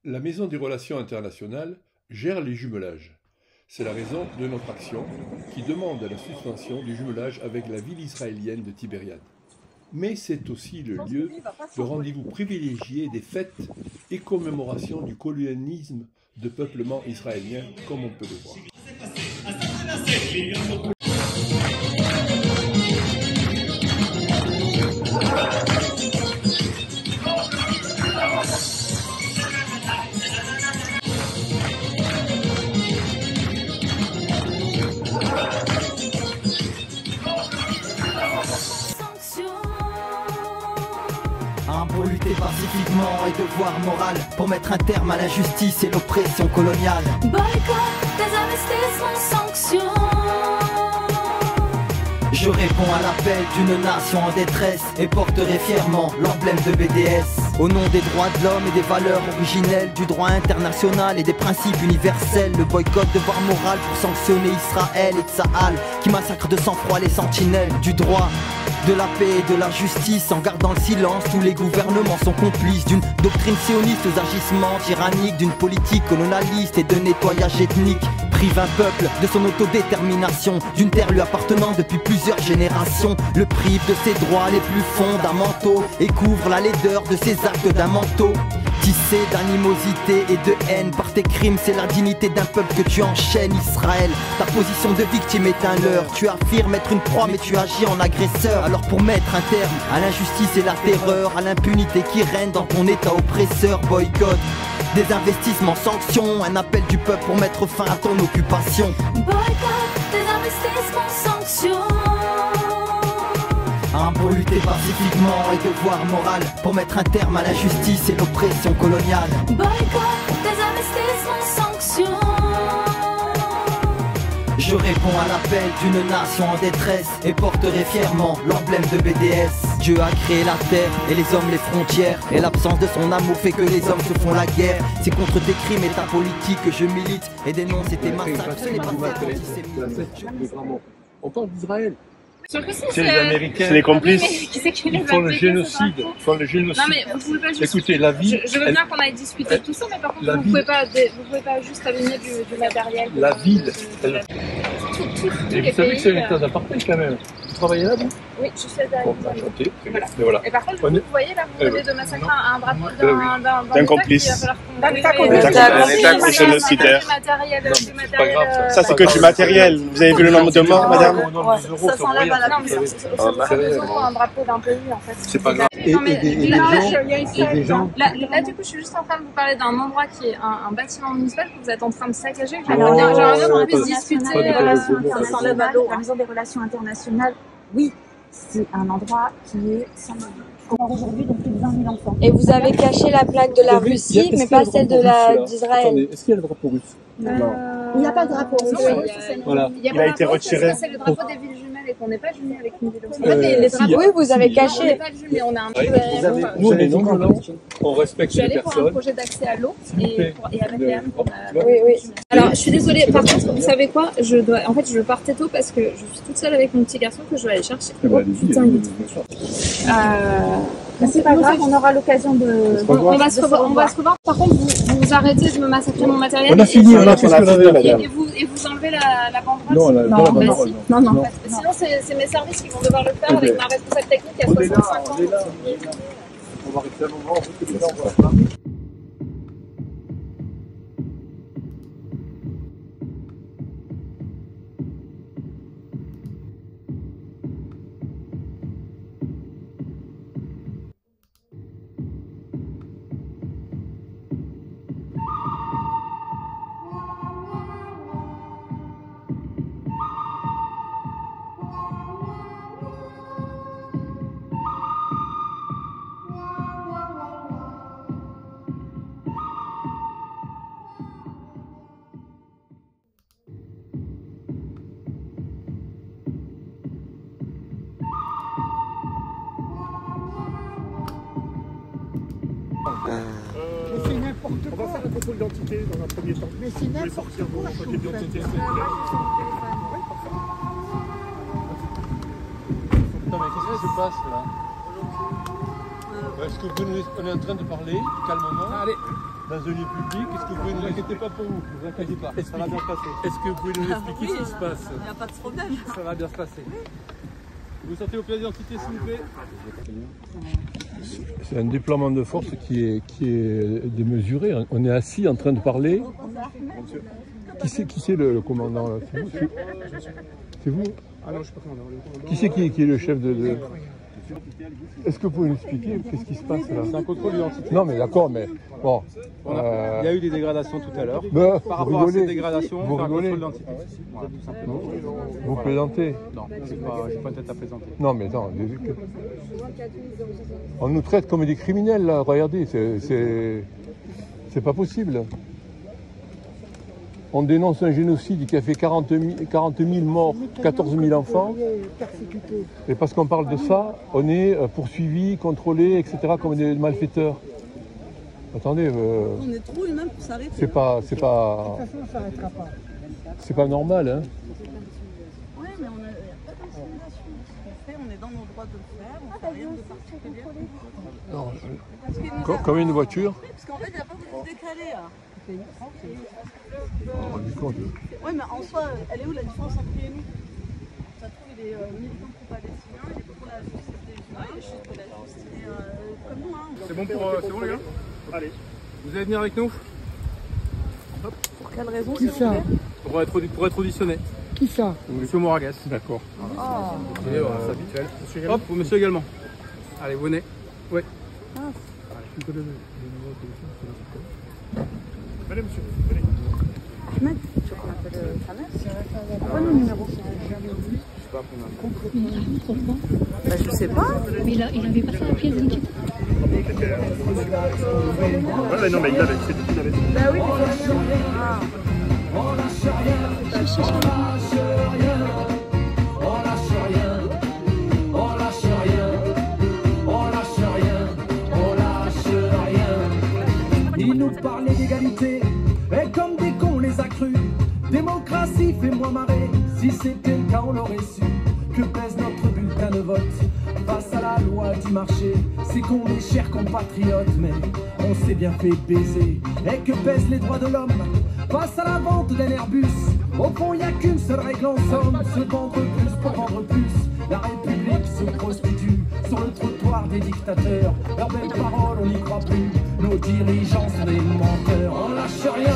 La Maison des Relations Internationales gère les jumelages. C'est la raison de notre action qui demande la suspension du jumelage avec la ville israélienne de Tibériade. Mais c'est aussi le lieu de rendez-vous privilégié des fêtes et commémorations du colonialisme de peuplement israélien, comme on peut le voir. Pour lutter pacifiquement et devoir moral pour mettre un terme à l'injustice et l'oppression coloniale. Boycott, désinvestissement, sanctions. Je réponds à l'appel d'une nation en détresse et porterai fièrement l'emblème de BDS. Au nom des droits de l'homme et des valeurs originelles du droit international et des principes universels, le boycott devoir moral pour sanctionner Israël et Tsahal qui massacrent de sang-froid les sentinelles du droit, de la paix et de la justice. En gardant le silence, tous les gouvernements sont complices d'une doctrine sioniste aux agissements tyranniques, d'une politique colonialiste et de nettoyage ethnique. Prive un peuple de son autodétermination, d'une terre lui appartenant depuis plusieurs générations. Le prive de ses droits les plus fondamentaux et couvre la laideur de ses actes d'un manteau. Tissé d'animosité et de haine par tes crimes, c'est la dignité d'un peuple que tu enchaînes. Israël, ta position de victime est un leurre. Tu affirmes être une proie mais tu agis en agresseur. Alors pour mettre un terme à l'injustice et la terreur, à l'impunité qui règne dans ton état oppresseur, boycott, des investissements, sanctions, un appel du peuple pour mettre fin à ton occupation. Boycott, désinvestissement, sanctions. Pour lutter pacifiquement et devoir moral pour mettre un terme à l'injustice et l'oppression coloniale. Boycott, désinvestissement, sanctions. Je réponds à l'appel d'une nation en détresse et porterai fièrement l'emblème de BDS. Dieu a créé la terre et les hommes les frontières, et l'absence de son amour fait que les hommes se font la guerre. C'est contre tes crimes et ta politique que je milite et dénonce tes massacres. Ce n'est pas on parle d'Israël. C'est les Américains, c'est les complices. Ils font le génocide. Non mais vous pouvez pas juste... Écoutez, la ville... Je veux bien qu'on aille discuter de tout ça, mais par contre, vous pouvez pas juste aligner du matériel. La ville... Et vous savez que c'est l'état d'apartheid quand même. Vous travaillez là, vous? Oui, je suis à enchanté. Voilà. Et par contre, vous voyez là, vous venez de massacrer un drapeau d'un complice. D'un génocidaire. Ça, c'est que du matériel. Vous avez vu le nombre de morts, madame? Ça s'enlève à la puissance. Un drapeau d'un pays, en fait. C'est pas grave. Et des gens... Là, du coup, je suis juste en train de vous parler d'un endroit qui est un bâtiment municipal que vous êtes en train de saccager. J'aimerais bien qu'on puisse discuter. Ça s'enlève à l'eau. La Maison des Relations Internationales, oui, c'est un endroit qui est sans nom. Aujourd'hui, donc plus de 20 000 enfants. Et vous avez caché la plaque de la Russie, mais pas celle d'Israël. Est-ce qu'il y a le drapeau russe? Il n'y a pas de drapeau russe. Voilà. Il a été retiré. C'est le drapeau des villes jumelles et qu'on n'est pas jumelés avec une ville aussi. En fait, les drapeaux, oui, vous avez caché. On n'est pas jumelés, on a un peu... Nous, on est non-violents, on respecte Je suis les allée pour un personnes. projet d'accès à l'eau et avec les on a... Oui. Alors, je suis désolée, par contre, vous savez quoi? En fait, je partais tôt parce que je suis toute seule avec mon petit garçon que je dois aller chercher. Oh putain, il est c'est pas grave, on aura l'occasion de... On va se revoir. Par contre, vous arrêtez de me massacrer mon matériel. On a fini, on a fait ce qu'on avait, madame. Et vous enlevez la banderole? Non, la banderole, non. Sinon, c'est mes services qui vont devoir le faire avec ma responsable technique à 65 ans. On va rester un moment, on peut voir. C'est n'importe On va faire un contrôle d'identité dans un premier temps. Mais c'est n'importe quoi. Papier d'identité, s'il vous plaît. Non mais qu'est-ce qui se passe là? Est-ce que on est en train de parler calmement? Allez. dans un lieu public. Est-ce que vous pouvez nous inquiétez pas pour vous, ne vous inquiétez pas, ça va bien se passer. Est-ce que vous pouvez nous expliquer ce qui se passe? Il n'y a pas de problème. Ça va bien se passer. Vous sortez au pied d'identité s'il vous plaît. C'est un déploiement de force qui est démesuré. On est assis en train de parler. Qui c'est le commandant là? C'est vous? Ah non, je ne suis pas commandant. Qui c'est qui est le chef de... Est-ce que vous pouvez nous expliquer qu'est-ce qui se passe là? C'est un contrôle d'identité. Non mais d'accord, mais bon... Il y a eu des dégradations tout à l'heure. Par rapport à ces dégradations, vous on fait un rigolez. contrôle d'identité. Voilà, tout simplement. Vous plaisantez? Non, j'ai pas une tête à plaisanter. Non mais attends, on nous traite comme des criminels là, regardez, c'est pas possible. On dénonce un génocide qui a fait 40 000 morts, 14 000 enfants. Et parce qu'on parle de ça, on est poursuivi, contrôlé, etc. comme des malfaiteurs. Attendez, On est trop humains pour s'arrêter. c'est pas normal, hein. Oui, mais on n'a pas d'intimidation. Ce qu'on fait, on est dans nos droits de le faire, on ne fait rien de particulier. Comme une voiture. Parce qu'en fait, il n'y a pas beaucoup de décalé là. Oui, mais en soi, elle est où la différence entre lui et nous? Ça trouve, il est militant pro-palestinien, il est pour la justice des Juifs, il est pour la justice, il est comme nous. Hein. C'est bon les gars? Allez. Vous allez venir avec nous? Pour quelle raison? Qui ça? Pour être auditionné. Qui ça? Monsieur Moragas. D'accord. C'est habituel. Hop, vous monsieur également. Allez, vous venez. Oui. Allez monsieur, venez. Ahmed, tu veux qu'on appelle ta mère? C'est quoi le numéro? Bah, je sais pas. Mais il avait pas fait la pièce d'identité. Ouais, non, mais il avait. Bah oui, mais Ils nous parlaient d'égalité, et comme des cons on les a crus. Démocratie, fais-moi marrer, si c'était le cas on l'aurait su. Que pèse notre bulletin de vote face à la loi du marché? C'est qu'on est chers compatriotes, mais on s'est bien fait baiser. Et que pèsent les droits de l'homme face à la vente d'un Airbus? Au fond, il n'y a qu'une seule règle en somme, se vendre plus pour vendre plus. La République se prostitue sur le trottoir des dictateurs. Leurs belles paroles, on n'y croit plus. Nos dirigeants sont des menteurs. On lâche rien.